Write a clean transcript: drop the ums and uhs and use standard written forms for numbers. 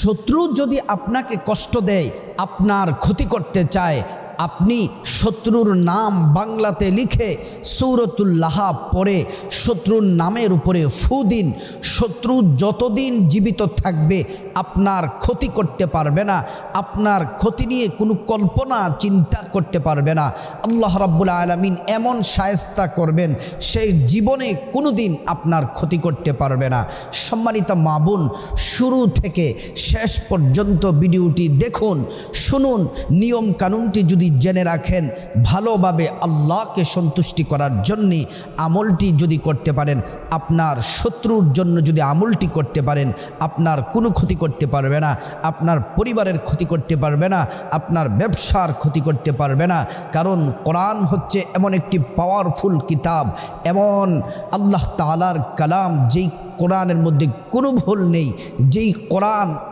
শত্রু যদি আপনাকে কষ্ট দেয়, আপনার ক্ষতি করতে চায়, আপনি শত্রুর নাম বাংলাতে লিখে সূরাতুল লাহাব পড়ে শত্রুর নামের উপরে ফু দিন। শত্রু যতদিন জীবিত থাকবে আপনার ক্ষতি করতে পারবে না, আপনার ক্ষতি নিয়ে কোনো কল্পনা চিন্তা করতে পারবে না। আল্লাহ রাব্বুল আলামিন এমন শায়েস্তা করবেন, সেই জীবনে কোনো দিন আপনার ক্ষতি করতে পারবে না। সম্মানিত মা বোন, শুরু থেকে শেষ পর্যন্ত ভিডিওটি দেখুন, শুনুন। নিয়ম কানুনটি যদি জেনে রাখেন, ভালোভাবে আল্লাহকে সন্তুষ্টি করার জন্যে আমলটি যদি করতে পারেন, আপনার শত্রুর জন্য যদি আমলটি করতে পারেন, আপনার কোনো ক্ষতি করতে পারবে না, আপনার পরিবারের ক্ষতি করতে পারবে না, আপনার ব্যবসার ক্ষতি করতে পারবে না। কারণ কোরআন হচ্ছে এমন একটি পাওয়ারফুল কিতাব, এমন আল্লাহ তাআলার কালাম, যেই কোরআনের মধ্যে কোনো ভুল নেই, যেই কোরআন